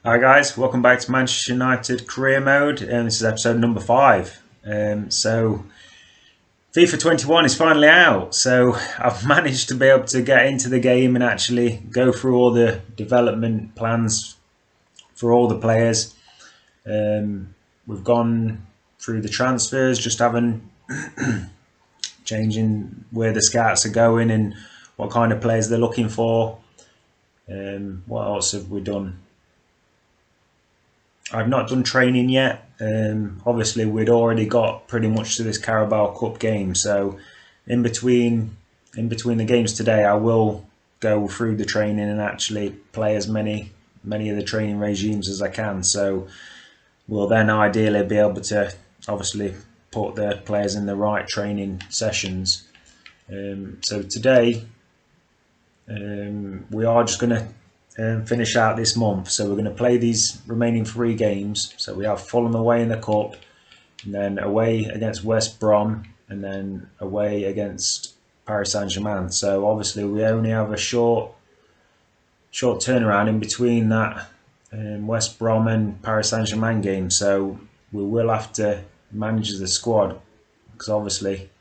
Hi guys, welcome back to Manchester United Career Mode, and this is episode number 5. So FIFA 21 is finally out, so I've managed to be able to get into the game and actually go through all the development plans for all the players. We've gone through the transfers, just having changing where the scouts are going and what kind of players they're looking for. What else have we done? I've not done training yet. Obviously, we'd already got pretty much to this Carabao Cup game, so in between the games today, I will go through the training and actually play as many of the training regimes as I can. So we'll then ideally be able to obviously put the players in the right training sessions. So today we are just going to finish out this month. So we're going to play these remaining 3 games. So we have Fulham away in the Cup, and then away against West Brom, and then away against Paris Saint-Germain. So obviously we only have a short turnaround in between that West Brom and Paris Saint-Germain game. So we will have to manage the squad, because obviously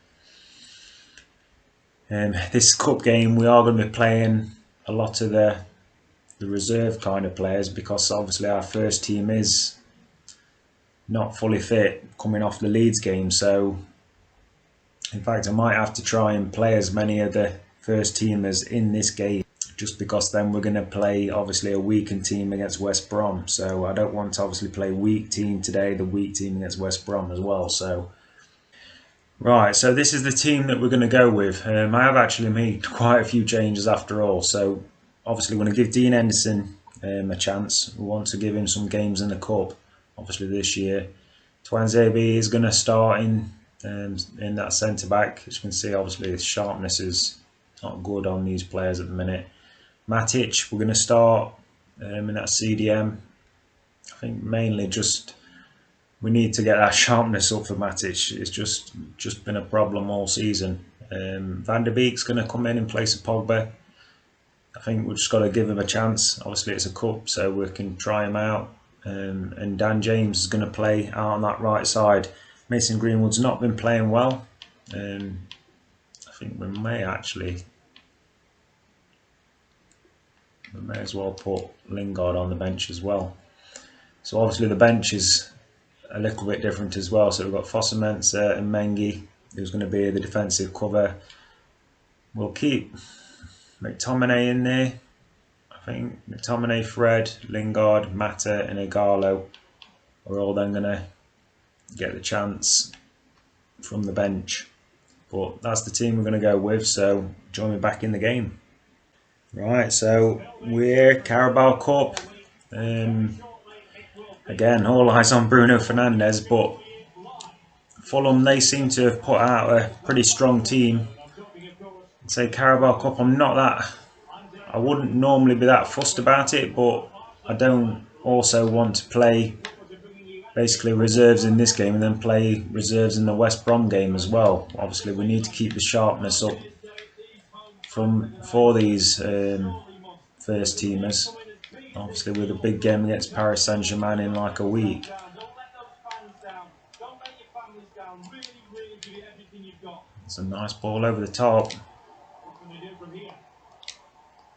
this Cup game we are going to be playing a lot of the reserve kind of players, because obviously our first team is not fully fit coming off the Leeds game. So in fact I might have to try and play as many of the first teamers in this game, just because then we're going to play obviously a weakened team against West Brom. So I don't want to obviously play weak team today, the weak team against West Brom as well. So right, so this is the team that we're going to go with. I have actually made quite a few changes after all. So obviously we're going to give Dean Henderson a chance. We want to give him some games in the Cup, obviously this year. Twanzebe is going to start in that centre back. As you can see, obviously his sharpness is not good on these players at the minute. Matic, we're going to start in that CDM. I think mainly just we need to get that sharpness up for Matic. It's just been a problem all season. Van der Beek's going to come in place of Pogba. I think we've just got to give him a chance. Obviously it's a cup, so we can try him out. And Dan James is going to play out on that right side. Mason Greenwood's not been playing well. I think we may as well put Lingard on the bench as well. So obviously the bench is a little bit different as well. So we've got Fosu-Mensah and Mengi, who's going to be the defensive cover. We'll keep McTominay in there. I think McTominay, Fred, Lingard, Mata and Ighalo are all then going to get the chance from the bench. But that's the team we're going to go with, so join me back in the game. Right, so we're Carabao Cup. Again, all eyes on Bruno Fernandes, but Fulham, they seem to have put out a pretty strong team. I'd say Carabao Cup, I wouldn't normally be that fussed about it, but I don't also want to play basically reserves in this game and then play reserves in the West Brom game as well. Obviously we need to keep the sharpness up for these first teamers. Obviously with a big game against Paris Saint-Germain in like a week. It's a nice ball over the top.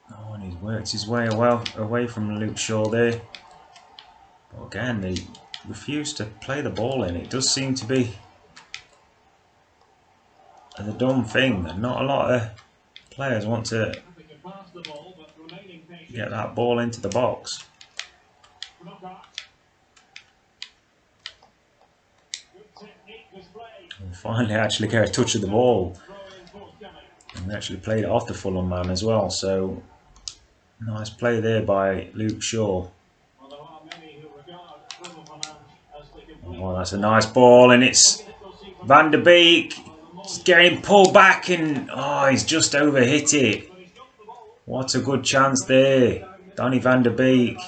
Oh, and he's worked his way away from Luke Shaw there. But again, they refuse to play the ball in. It does seem to be the dumb thing that not a lot of players want to get that ball into the box. And finally actually get a touch of the ball. And actually played it off the Fulham man as well. So nice play there by Luke Shaw. Oh, that's a nice ball, and it's Van der Beek. He's getting pulled back, and oh, he's just overhit it. What a good chance there, Donny Van der Beek.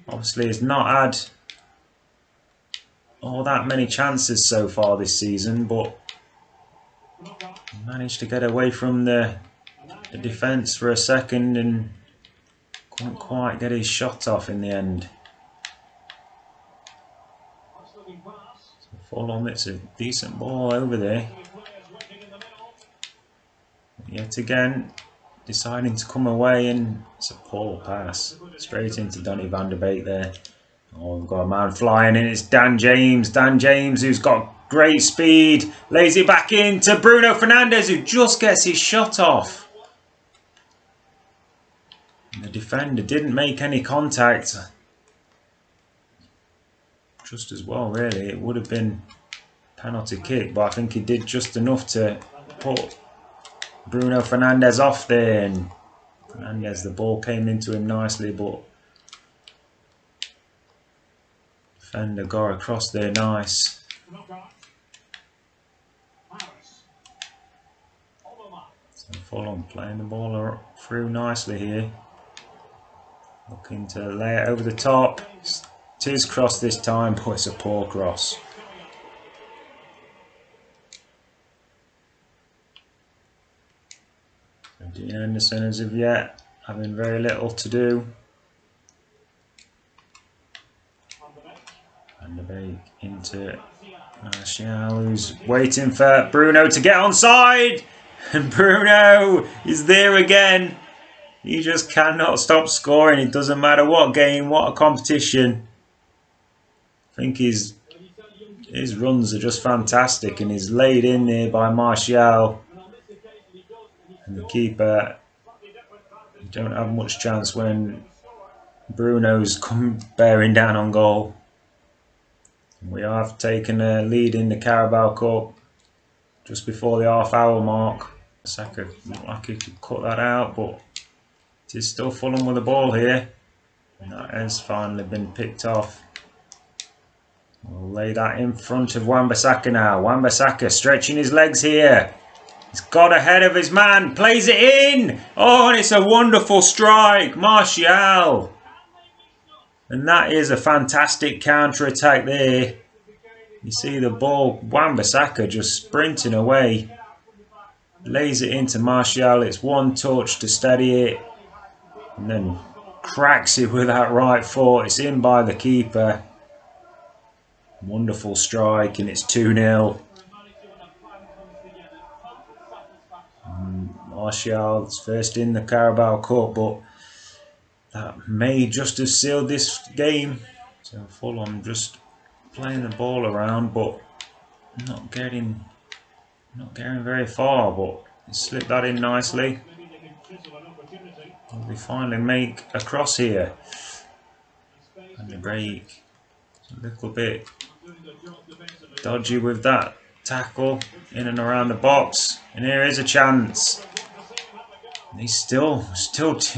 Obviously, he's not had all that many chances so far this season, but managed to get away from the defence for a second and Couldn't quite get his shot off in the end. So Fulham, it's a decent ball over there. Yet again, deciding to come away, and it's a poor pass. Straight into Donny van der Beek there. Oh, we've got a man flying in. It's Dan James. Dan James, who's got great speed. Lays it back into Bruno Fernandes, who just gets his shot off. And the defender didn't make any contact. Just as well, really. It would have been a penalty kick, but I think he did just enough to put Bruno Fernandes off there. And Fernandes, the ball came into him nicely, but defender got across there nice. So Fulham playing the ball through nicely here. Looking to lay it over the top. It is cross this time, but it's a poor cross. Dean Anderson, as of yet, having very little to do. Van der Beek into Martial, who's waiting for Bruno to get onside. And Bruno is there again. He just cannot stop scoring. It doesn't matter what game, what competition. I think his runs are just fantastic, and he's laid in there by Martial. And the keeper, you don't have much chance when Bruno's come bearing down on goal. We have taken a lead in the Carabao Cup just before the half-hour mark. Saka looked like he could cut that out, but it is still Fulham with the ball here. And that has finally been picked off. We'll lay that in front of Wan-Bissaka now. Wan-Bissaka stretching his legs here. He's got ahead of his man. Plays it in. Oh, and it's a wonderful strike. Martial. And that is a fantastic counter-attack there. You see the ball, Wan-Bissaka just sprinting away. Lays it into Martial. It's one touch to steady it. And then cracks it with that right foot. It's in by the keeper. Wonderful strike, and it's 2-0. Martial's first in the Carabao Cup, but that may just have sealed this game. So Fulham just playing the ball around, but not getting very far. But he slipped that in nicely. We finally make a cross here, and the break a little bit dodgy with that tackle in and around the box, and here is a chance. And he still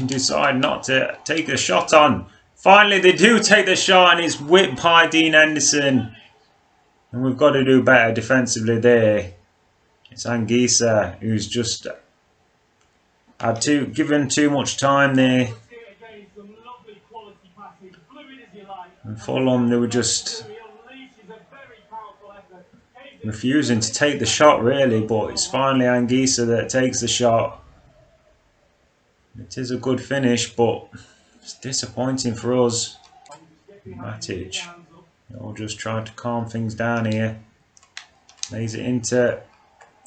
decide not to take the shot on. Finally they do take the shot, and it's whipped by Dean Anderson, and we've got to do better defensively there. It's Anguissa who's just had given too much time there. And Fulham, they were just refusing to take the shot really, but it's finally Anguissa that takes the shot. It is a good finish, but it's disappointing for us. Matic, they'll just trying to calm things down here. Lays it into,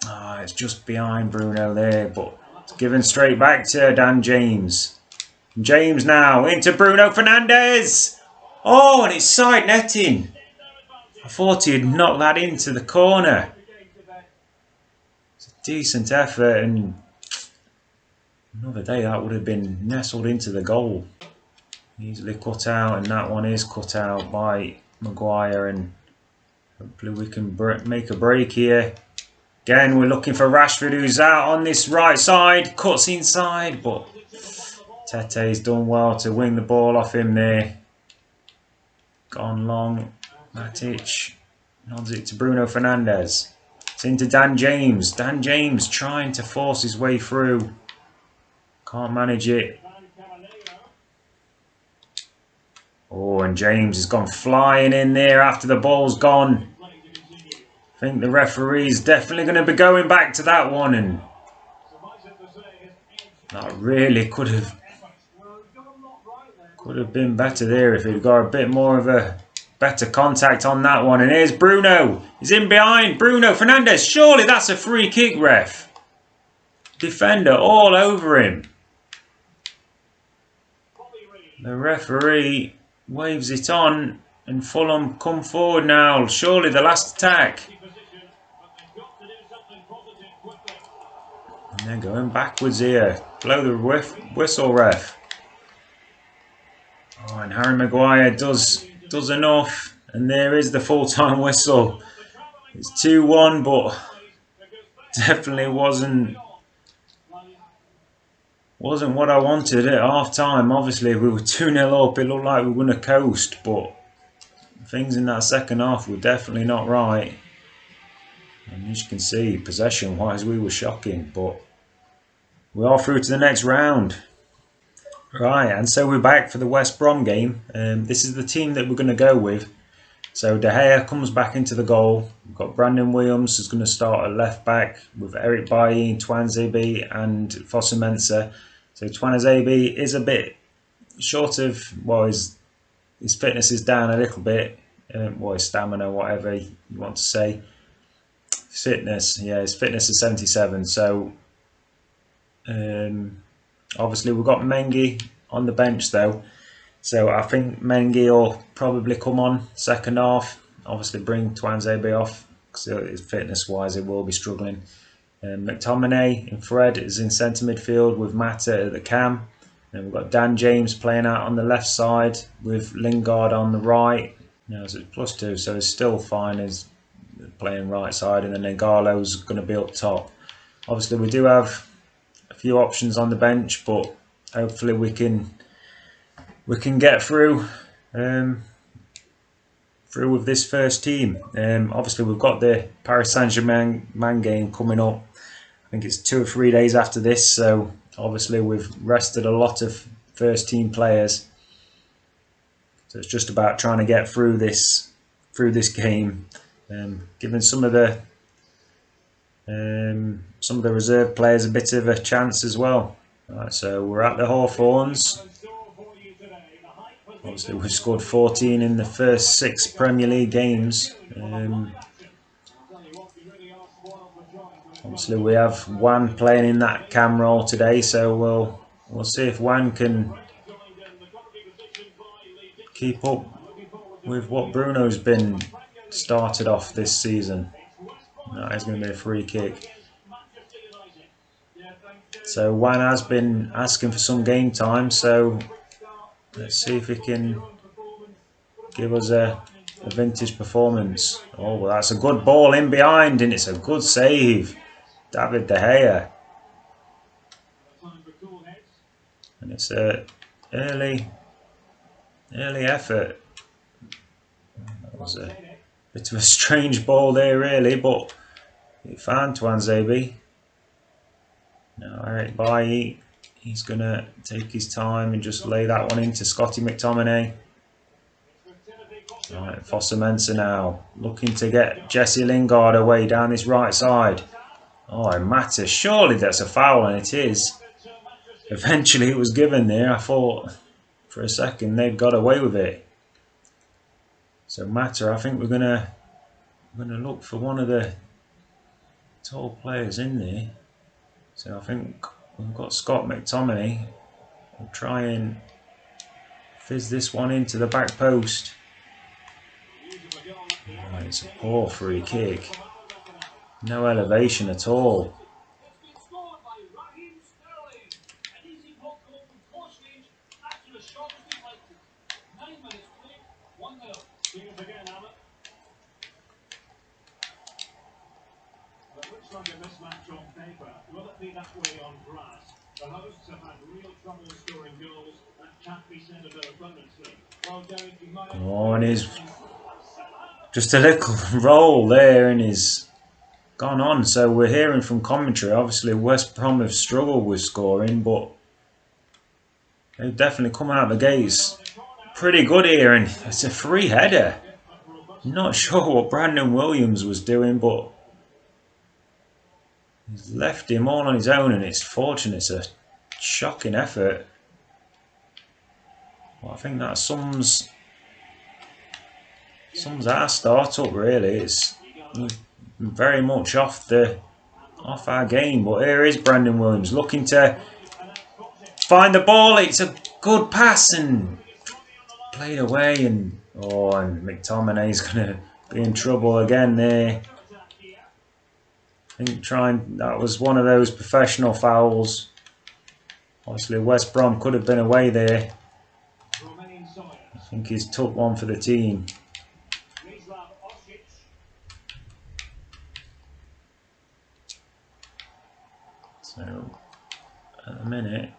it's just behind Bruno there, but it's given straight back to Dan James. James now into Bruno Fernandes. Oh, and it's side netting. I thought he'd knocked that into the corner. It's a decent effort, and another day that would have been nestled into the goal. Easily cut out, and that one is cut out by Maguire, and hopefully we can make a break here. Again, we're looking for Rashford, who's out on this right side. Cuts inside, but Tete's done well to wing the ball off him there. Gone long. Matic nods it to Bruno Fernandes. It's into Dan James. Dan James trying to force his way through. Can't manage it. Oh, and James has gone flying in there after the ball's gone. I think the referee's definitely going to be going back to that one, and that really could have Could have been better there if he'd got a bit more of a better contact on that one. And here's Bruno. He's in behind. Bruno Fernandes. Surely that's a free kick, ref. Defender all over him. The referee waves it on, and Fulham come forward now. Surely the last attack. And they're going backwards here. Blow the whistle, ref. Oh, and Harry Maguire does enough. And there is the full-time whistle. It's 2-1, but definitely wasn't what I wanted at half-time. Obviously, we were 2-0 up. It looked like we were going to coast, but things in that second half were definitely not right. And as you can see, possession-wise, we were shocking, but we are through to the next round. Right, and so we're back for the West Brom game. This is the team that we're going to go with. So De Gea comes back into the goal. We've got Brandon Williams who's going to start at left back with Eric Bailly, Tuanzebe and Fosu Mensah. So Tuanzebe is a bit short of, well, his fitness is down a little bit. Well, his stamina, whatever you want to say. Fitness, yeah, his fitness is 77. So obviously we've got Mengi on the bench though. So I think Mengi will probably come on second half. Obviously bring Tuanzebe off because fitness wise it will be struggling. McTominay and Fred is in centre midfield with Mata at the cam. And we've got Dan James playing out on the left side with Lingard on the right. No, so it's +2, so it's still fine as playing right side, and then Ngalo's going to be up top. Obviously we do have a few options on the bench, but hopefully we can get through with this first team. Obviously we've got the Paris Saint-Germain game coming up. I think it's 2 or 3 days after this, so obviously we've rested a lot of first team players. So it's just about trying to get through this game, giving some of the reserve players a bit of a chance as well. Right, so we're at the Hawthorns. Obviously we've scored 14 in the first 6 Premier League games. Obviously we have Wan playing in that cam role today, so we'll see if Wan can keep up with what Bruno's been started off this season. That is going to be a free kick. So Wan has been asking for some game time, so let's see if he can give us a vintage performance. Oh, well, that's a good ball in behind, and it's a good save. David De Gea. And it's a early effort. That was a bit of a strange ball there, really, but he found Tuanzebe. Now Eric Bailly, he's going to take his time and just lay that one into Scotty McTominay. Right, Fosu Mensah now, looking to get Jesse Lingard away down this right side. Oh, it matters. Surely that's a foul, and it is. Eventually it was given there. I thought for a second they'd got away with it. So Mata, I think we're gonna look for one of the tall players in there. So I think we've got Scott McTominay. We'll try and fizz this one into the back post. Oh, it's a poor free kick. No elevation at all. Oh, and he's just a little roll there and he's gone on. So we're hearing from commentary, obviously West Brom have struggled with scoring, but they've definitely come out the gates pretty good here, and it's a free header. Not sure what Brandon Williams was doing, but he's left him all on his own, and it's fortunate. It's a shocking effort. Well, I think that sums our start up really. It's very much off our game, but here is Brandon Williams looking to find the ball. It's a good pass and played away, and McTominay's gonna be in trouble again there. I think that was one of those professional fouls. Obviously West Brom could have been away there. I think he's took one for the team. So at the minute,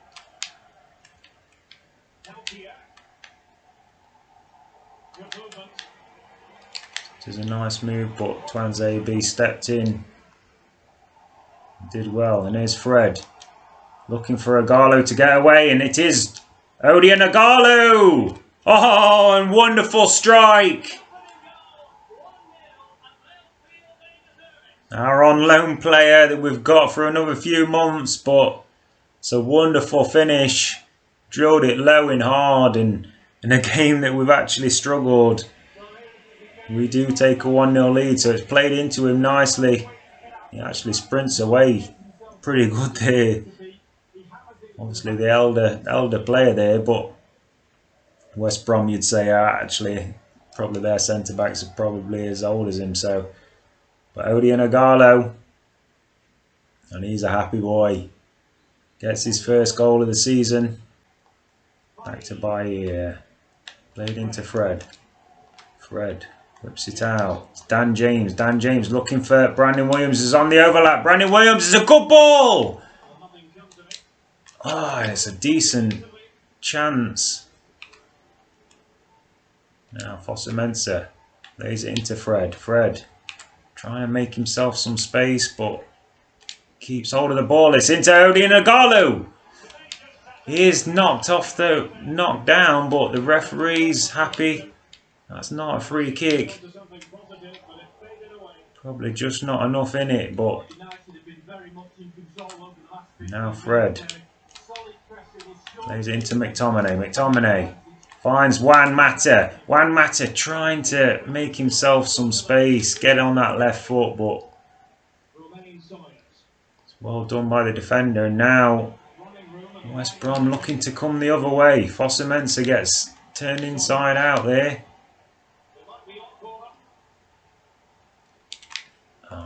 it is a nice move, but Twanzebe stepped in, did well, and here's Fred looking for Ighalo to get away, and it is Odion Ighalo! Oh, and wonderful strike! Our on loan player that we've got for another few months, but it's a wonderful finish. Drilled it low and hard, and in a game that we've actually struggled, we do take a 1-0 lead, so it's played into him nicely. He actually sprints away pretty good there. Obviously the elder player there, but West Brom you'd say are actually probably their centre backs are probably as old as him. So, but Odion Ighalo, and he's a happy boy. Gets his first goal of the season. Back to Bailly. Played into Fred. Fred whips it out. It's Dan James. Dan James looking for Brandon Williams. Is on the overlap. Brandon Williams is a good ball. Oh, it's a decent chance. Now Fosu-Mensah lays it into Fred. Fred trying to make himself some space, but keeps hold of the ball. It's into Odion Ighalo. He is knocked down, but the referee's happy. That's not a free kick. Probably just not enough in it, but now Fred plays it into McTominay. McTominay finds Juan Mata. Juan Mata trying to make himself some space, get on that left foot, but it's well done by the defender. And now West Brom looking to come the other way. Fosu-Mensah gets turned inside out there.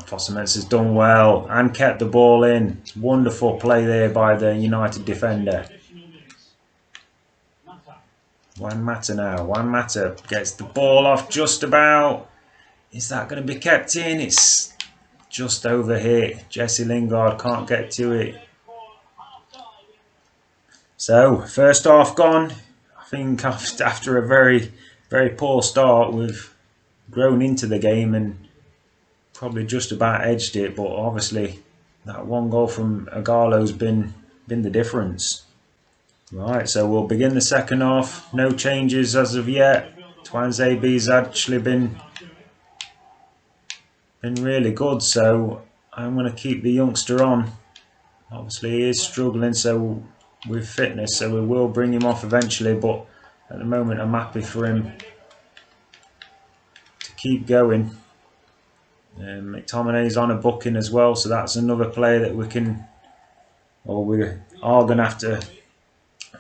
Fosu-Mensah's done well and kept the ball in. Wonderful play there by the United defender. Juan Mata now. Juan Mata gets the ball off just about. Is that going to be kept in? It's just over here. Jesse Lingard can't get to it. So, first half gone. I think after a very, very poor start, we've grown into the game and probably just about edged it. But obviously, that one goal from Ighalo's been the difference. Right, so we'll begin the second half. No changes as of yet. Twanzebe's actually been really good, so I'm going to keep the youngster on. Obviously, he is struggling with fitness, so we will bring him off eventually, but at the moment I'm happy for him to keep going. McTominay's on a booking as well, so that's another player that we are going to have to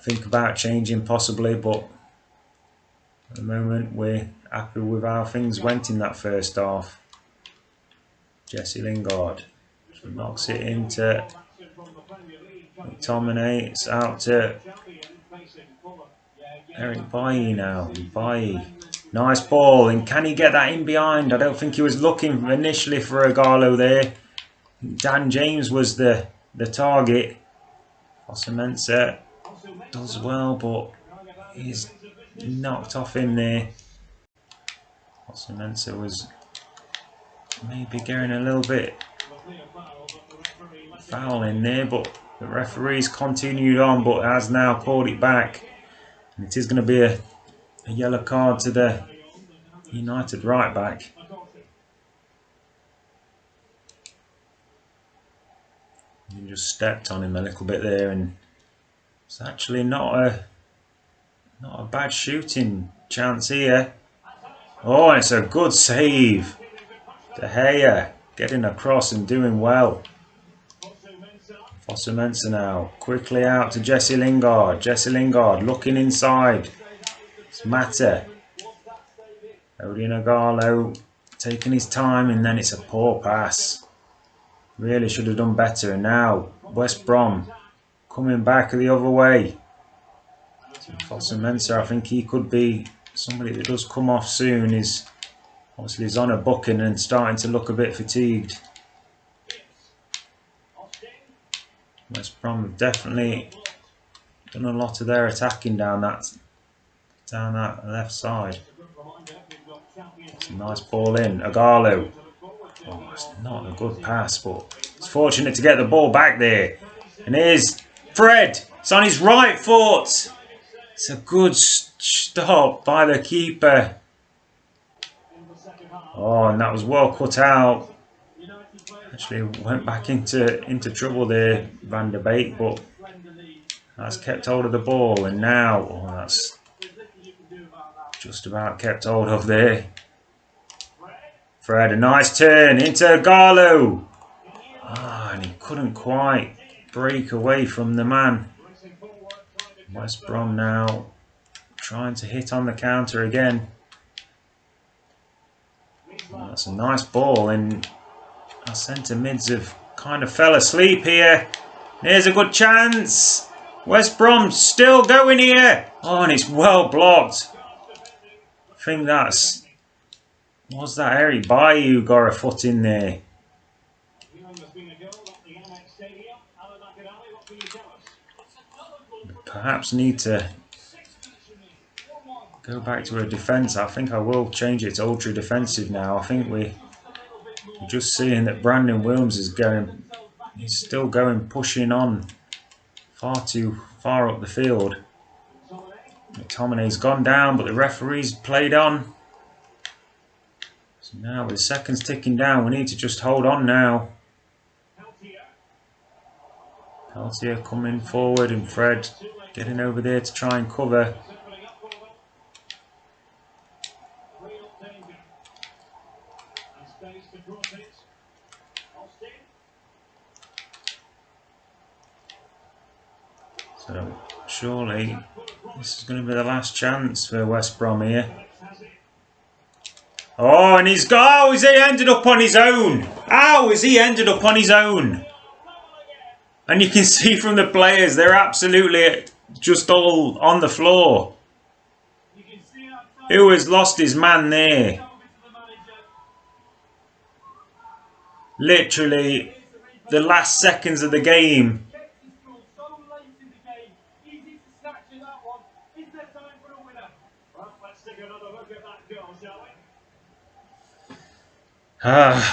think about changing possibly, but at the moment we're happy with how things went in that first half. Jesse Lingard knocks it into McTominay. It's out to Eric Bailly now. Bailly, nice ball, and can he get that in behind? I don't think he was looking initially for Ighalo there. Dan James was the target. Fosu-Mensah does well, but he's knocked off in there. Fosu-Mensah was maybe getting a little bit foul in there, but the referee's continued on, but has now called it back. And it is going to be a yellow card to the United right back. He just stepped on him a little bit there, and it's actually not Not a bad shooting chance here. Oh, it's a good save. De Gea getting across and doing well. Fosu-Mensah now. Quickly out to Jesse Lingard. Jesse Lingard looking inside. It's Mata. Odin Agarlo taking his time, and then it's a poor pass. Really should have done better. And now West Brom coming back the other way. Fosu-Mensah, I think he could be somebody that does come off soon. Obviously he's on a booking and starting to look a bit fatigued. West Brom have definitely done a lot of their attacking down that left side. It's a nice ball in. Agarlo. Oh, it's not a good pass, but it's fortunate to get the ball back there. And here's Fred. It's on his right foot. It's a good stop by the keeper. Oh, and that was well cut out. Actually went back into trouble there, Van der Beek, but has kept hold of the ball. And now, that's just about kept hold of there. Fred, a nice turn into Garlo. And he couldn't quite break away from the man. West Brom now trying to hit on the counter again. Oh, that's a nice ball, and our centre mids have kind of fell asleep here. Here's a good chance. West Brom still going here. Oh, and it's well blocked. I think was that Eric Bailly got a foot in there. Perhaps need to go back to a defence. I think I will change it to ultra defensive now. I think we're just seeing that Brandon Williams is going. He's still going, pushing on far too far up the field. McTominay's gone down, but the referee's played on. So now with seconds ticking down, we need to just hold on now. Peltier coming forward, and Fred getting over there to try and cover. So surely this is going to be the last chance for West Brom here. Oh, and he's ended up on his own. How has he ended up on his own? And you can see from the players, they're absolutely just all on the floor. Who has lost his man there? Literally the last seconds of the game.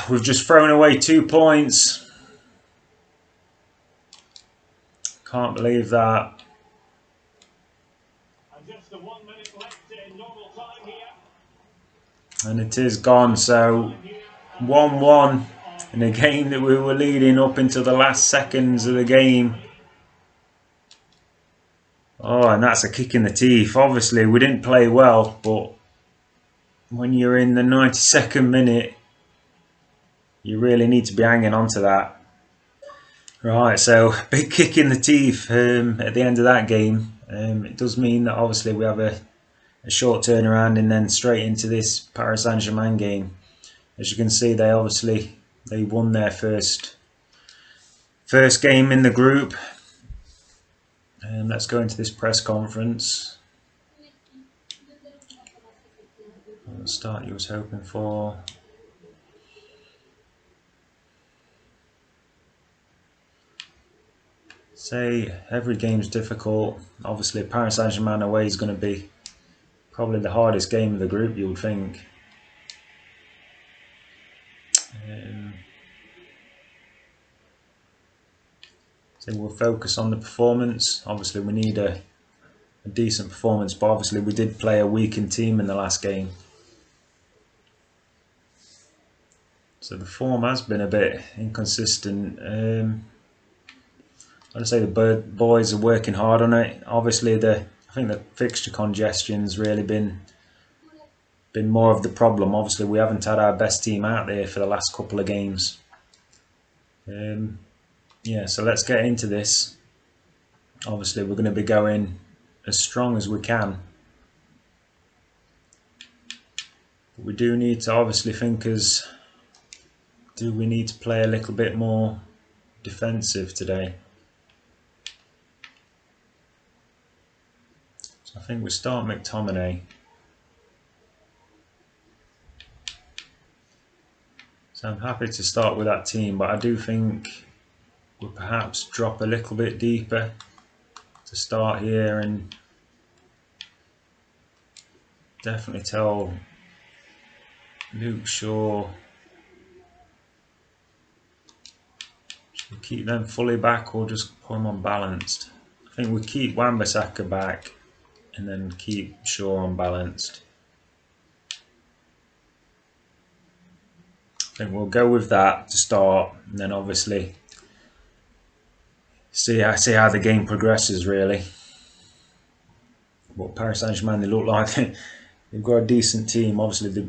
We've just thrown away 2 points. Can't believe that. And it is gone. So 1-1 in a game that we were leading up into the last seconds of the game. Oh, and that's a kick in the teeth. Obviously, we didn't play well, but when you're in the 92nd minute, you really need to be hanging on to that. Right, so big kick in the teeth at the end of that game. It does mean that obviously we have a short turnaround and then straight into this Paris Saint-Germain game. As you can see, they won their first game in the group. Let's go into this press conference. The start you was hoping for. Say every game's difficult. Obviously, Paris Saint-Germain away is going to be probably the hardest game of the group, you would think. So we'll focus on the performance. Obviously, we need a decent performance, but obviously we did play a weakened team in the last game. So the form has been a bit inconsistent. I'd say the boys are working hard on it. Obviously, I I think the fixture congestion's really been more of the problem. Obviously, we haven't had our best team out there for the last couple of games. Yeah, so let's get into this. Obviously, we're going to be going as strong as we can. But we do need to obviously think as, do we need to play a little bit more defensive today? So I think we start McTominay. So I'm happy to start with that team, but I do think we'll perhaps drop a little bit deeper to start here and definitely tell Luke Shaw, should we keep them fully back or just put them on balanced? I think we keep Wan-Bissaka back and then keep Shaw on balanced. I think we'll go with that to start, and then obviously see how the game progresses really. But Paris Saint-Germain, they look like they've got a decent team. Obviously they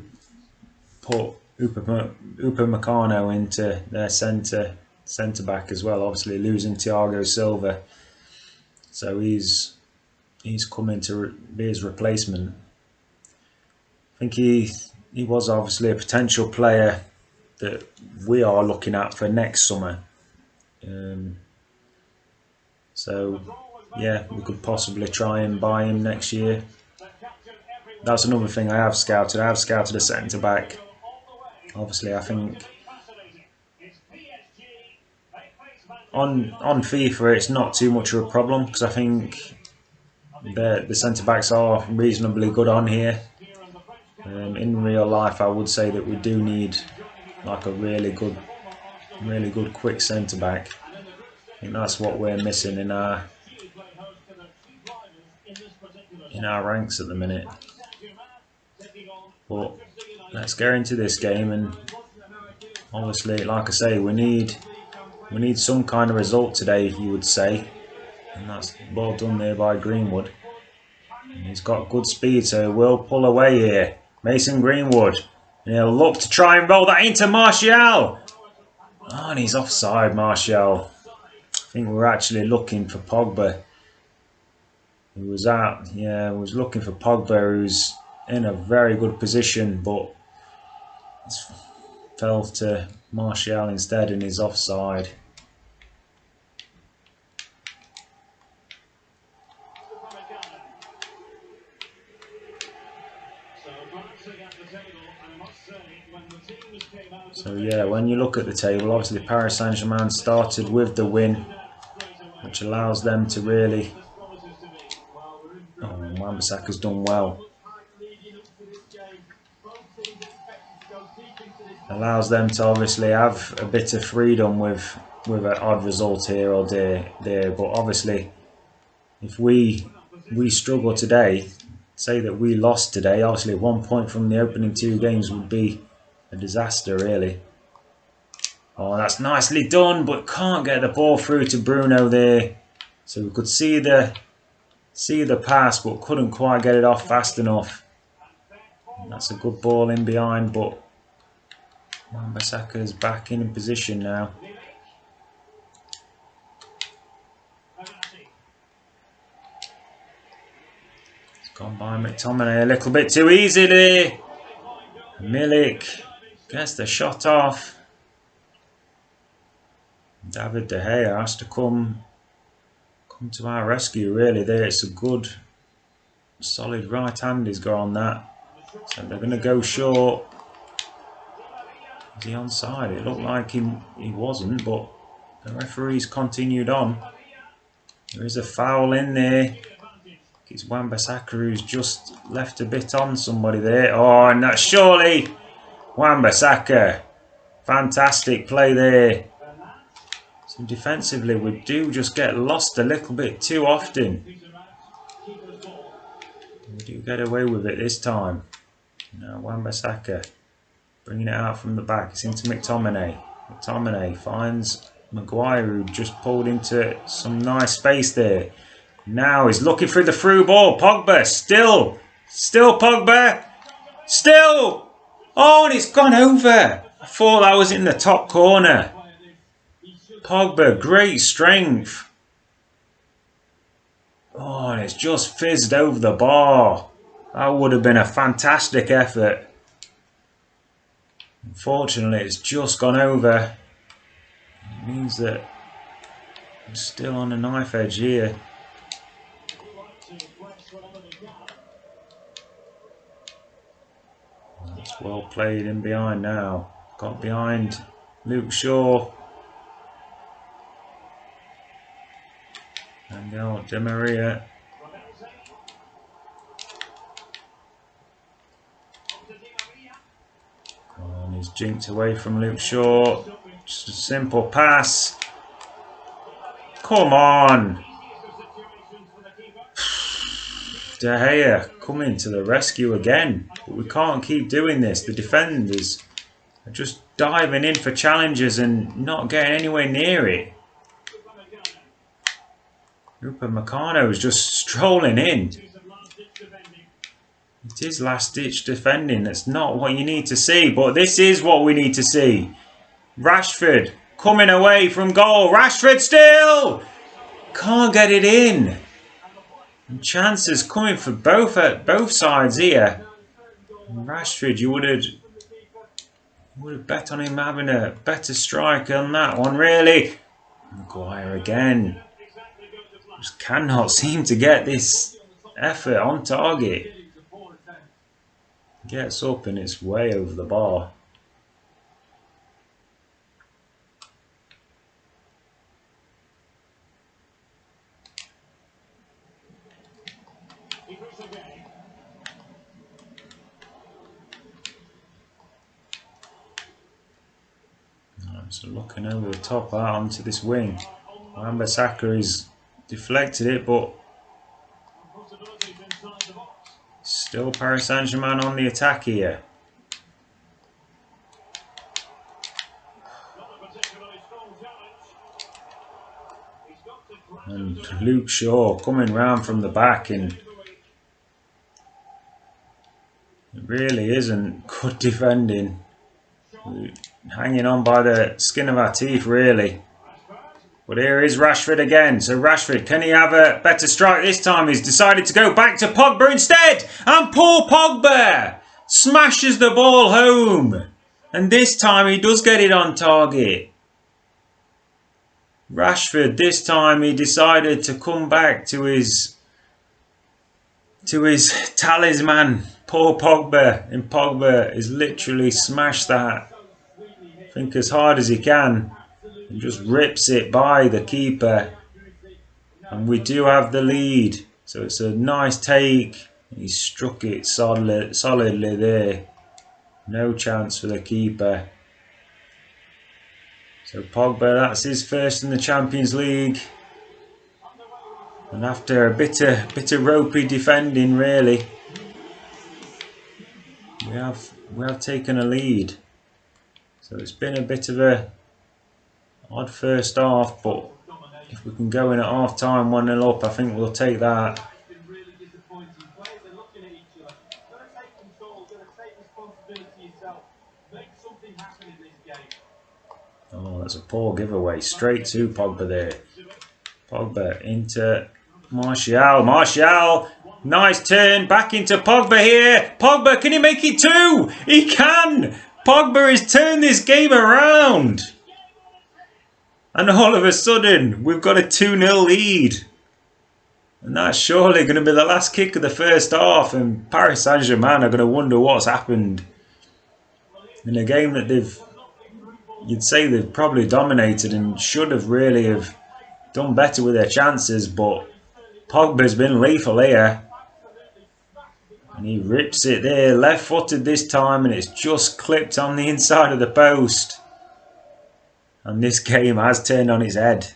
put Upamecano into their centre back as well. Obviously losing Thiago Silva, so he's coming to be his replacement. I think he was obviously a potential player that we are looking at for next summer. So yeah, we could possibly try and buy him next year. That's another thing I have scouted. I have scouted a centre back. Obviously, I think on FIFA it's not too much of a problem because I think the centre backs are reasonably good on here. In real life, I would say that we do need like a really good quick centre back. I think that's what we're missing in our ranks at the minute. But let's get into this game, and obviously, like I say, we need some kind of result today, you would say, and that's well done there by Greenwood. And he's got good speed, so we'll pull away here. Mason Greenwood, and he'll look to try and roll that into Martial. Oh, and he's offside, Martial. I think we're actually looking for Pogba. He was out, yeah, was looking for Pogba, who's in a very good position, but fell to Martial instead and he's offside. So yeah, when you look at the table, obviously Paris Saint-Germain started with the win, which allows them to really... Oh, Wan-Bissaka's done well. Allows them to obviously have a bit of freedom with an odd result here or there. But obviously, if we struggle today, say that we lost today, obviously 1 point from the opening 2 games would be a disaster, really. Oh, that's nicely done, but can't get the ball through to Bruno there. So we could see the pass, but couldn't quite get it off fast enough. That's a good ball in behind, but Wan-Bissaka's back in position now. It's gone by McTominay a little bit too easy there. Milik gets the shot off. David De Gea has to come to our rescue really there. It's a good solid right hand he's got on that. So they're going to go short. Is he onside? It looked like he wasn't, but the referee's continued on. There is a foul in there. It's Wan-Bissaka who's just left a bit on somebody there. Oh, and that's surely Wan-Bissaka. Fantastic play there. So defensively, we do just get lost a little bit too often. We do get away with it this time. Now Wan-Bissaka bringing it out from the back. It's into McTominay. McTominay finds Maguire, who just pulled into some nice space there. Now he's looking for the through ball. Pogba, still Pogba, still. Oh, and it's gone over. I thought that was in the top corner. Pogba, great strength. Oh, and it's just fizzed over the bar. That would have been a fantastic effort. Unfortunately, it's just gone over. It means that I'm still on a knife edge here. That's well played in behind now. Got behind Luke Shaw. And now Di Maria. And he's jinked away from Luke Shaw. Just a simple pass. Come on. De Gea coming to the rescue again. But we can't keep doing this. The defenders are just diving in for challenges and not getting anywhere near it. Upamecano is just strolling in. It is last-ditch defending. That's not what you need to see, but this is what we need to see. Rashford coming away from goal. Rashford still can't get it in. And chances coming for both sides here. And Rashford, you would have bet on him having a better strike on that one, really. Maguire again. Just cannot seem to get this effort on target. Gets up and it's way over the bar. So looking over the top out onto this wing. Wan-Bissaka is deflected it, but still Paris Saint-Germain on the attack here. And Luke Shaw coming round from the back, and it really isn't good defending. We're hanging on by the skin of our teeth, really. But here is Rashford again. So Rashford, can he have a better strike this time? He's decided to go back to Pogba instead. And poor Pogba smashes the ball home. And this time he does get it on target. Rashford, this time he decided to come back to his talisman. Poor Pogba. And Pogba has literally smashed that, I think, as hard as he can. And just rips it by the keeper. And we do have the lead. So it's a nice take. He struck it solidly there. No chance for the keeper. So Pogba, that's his first in the Champions League. And after a bit of ropey defending, really, we have taken a lead. So it's been a bit of a odd first half, but if we can go in at half time 1-0 up, I think we'll take that. Oh, that's a poor giveaway. Straight to Pogba there. Pogba into Martial. Martial, nice turn. Back into Pogba here. Pogba, can he make it two? He can! Pogba has turned this game around. And all of a sudden, we've got a 2-0 lead. And that's surely going to be the last kick of the first half. And Paris Saint-Germain are going to wonder what's happened. In a game that you'd say they've probably dominated and should have really have done better with their chances. But Pogba's been lethal here. And he rips it there, left-footed this time. And it's just clipped on the inside of the post. And this game has turned on its head.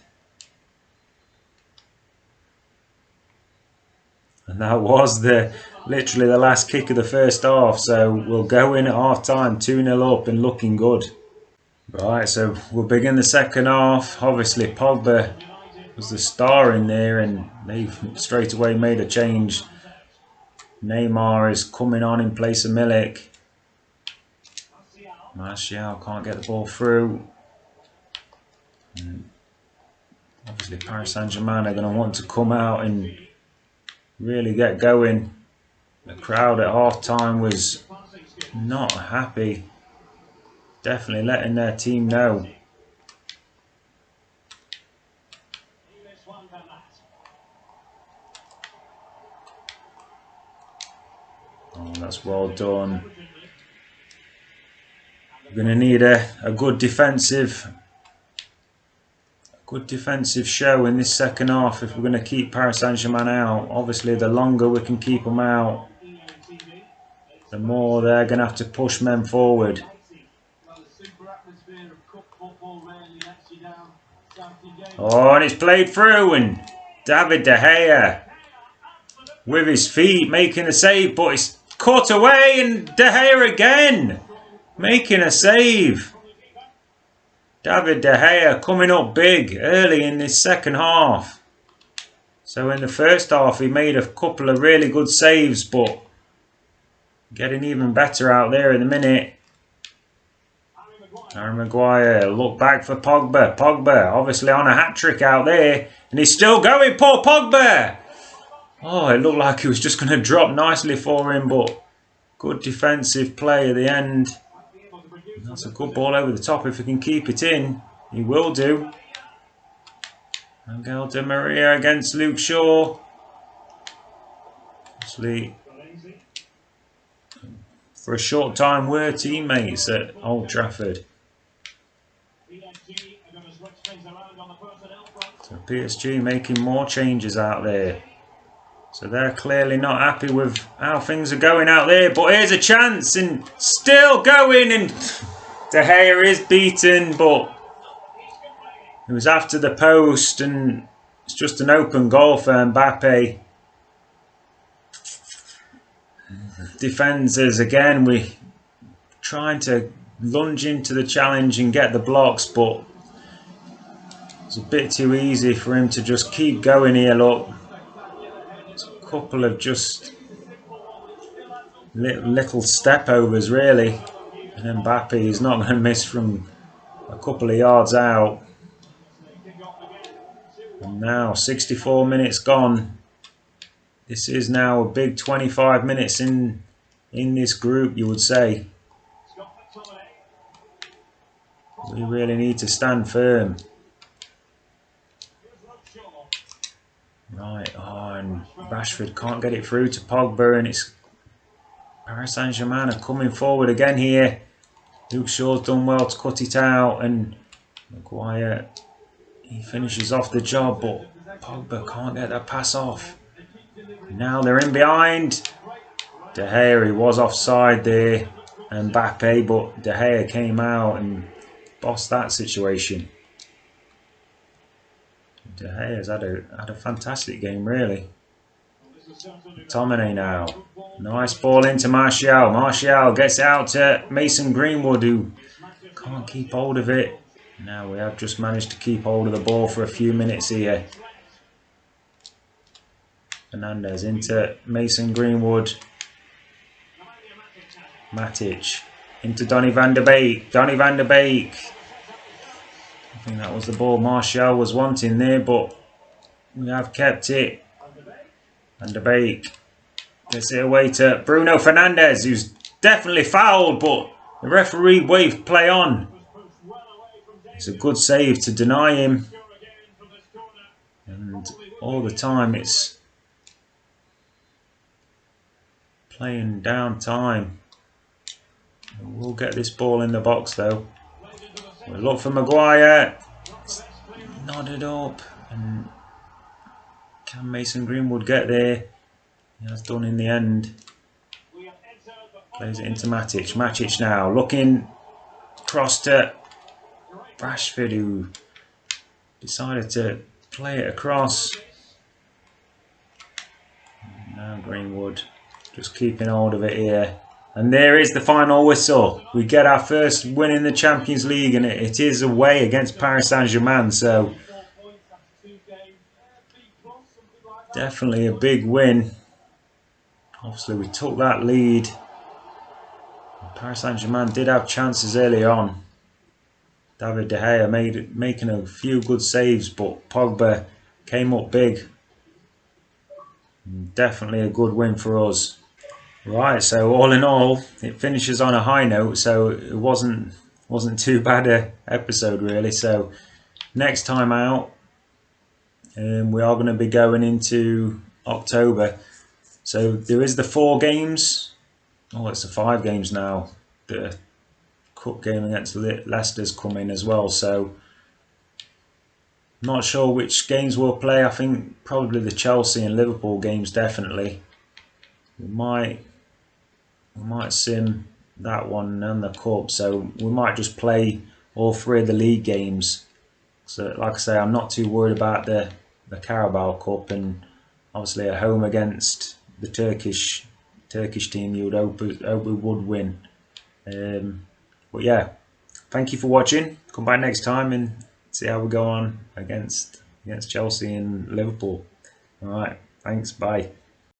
And that was literally the last kick of the first half. So we'll go in at half time 2-0 up and looking good. Right, so we'll begin the second half. Obviously Pogba was the star in there, and they've straight away made a change. Neymar is coming on in place of Milik. Martial can't get the ball through. And obviously Paris Saint-Germain are going to want to come out and really get going. The crowd at half-time was not happy. Definitely letting their team know. Oh, that's well done. We're going to need a good defensive show in this second half if we're going to keep Paris Saint-Germain out. Obviously, the longer we can keep them out, the more they're going to have to push men forward. Oh, and it's played through, and David De Gea with his feet making a save, but it's cut away, and De Gea again making a save. David De Gea coming up big early in this second half. So in the first half he made a couple of really good saves, but getting even better out there in the minute. Harry Maguire, look back for Pogba. Pogba obviously on a hat-trick out there, and he's still going. Poor Pogba! Oh, it looked like he was just going to drop nicely for him, but good defensive play at the end. That's a good ball over the top. If he can keep it in, he will do. Angel Di Maria against Luke Shaw. Obviously, for a short time, we're teammates at Old Trafford. So PSG making more changes out there. So they're clearly not happy with how things are going out there. But here's a chance, and still going, and De Gea is beaten, but it was after the post, and it's just an open goal for Mbappe. Defenders again, we trying to lunge into the challenge and get the blocks, but it's a bit too easy for him to just keep going here. Look, it's a couple of just little step overs really, and Mbappe is not going to miss from a couple of yards out. And now 64 minutes gone. This is now a big 25 minutes in this group, you would say. We really need to stand firm. Right, oh, and Rashford can't get it through to Pogba, and it's Paris Saint-Germain are coming forward again here. Luke Shaw's done well to cut it out, and Maguire, he finishes off the job, but Pogba can't get that pass off. Now they're in behind. De Gea, he was offside there, Mbappe, but De Gea came out and bossed that situation. De Gea's had a fantastic game, really. McTominay now. Nice ball into Martial. Martial gets it out to Mason Greenwood, who can't keep hold of it. Now we have just managed to keep hold of the ball for a few minutes here. Fernandez into Mason Greenwood. Matic into Donny van de Beek. Donny van de Beek. I think that was the ball Martial was wanting there, but we have kept it. Van de Beek gets it away to Bruno Fernandes, who's definitely fouled, but the referee waved play on. It's a good save to deny him. And all the time it's playing down time. We'll get this ball in the box though. We'll look for Maguire. It's nodded up. And can Mason Greenwood get there? He has done in the end. Plays it into Matic. Matic now looking across to Rashford, who decided to play it across. Now Greenwood just keeping hold of it here. And there is the final whistle. We get our first win in the Champions League, and it is away against Paris Saint-Germain. So Definitely a big win. Obviously, we took that lead. Paris Saint-Germain did have chances early on. David De Gea making a few good saves, but Pogba came up big. Definitely a good win for us. Right, so all in all, it finishes on a high note. So it wasn't too bad a episode really. So next time out, we are going to be going into October. So there is the 4 games. Oh, it's the 5 games now. The cup game against Leicester's coming as well. So not sure which games we'll play. I think probably the Chelsea and Liverpool games definitely. We might sim that one and the cup. So we might just play all 3 of the league games. So like I say, I'm not too worried about the Carabao Cup, and obviously at home against the Turkish team, you would hope we would win. But yeah, thank you for watching. Come back next time and see how we go on against Chelsea and Liverpool. All right, thanks. Bye.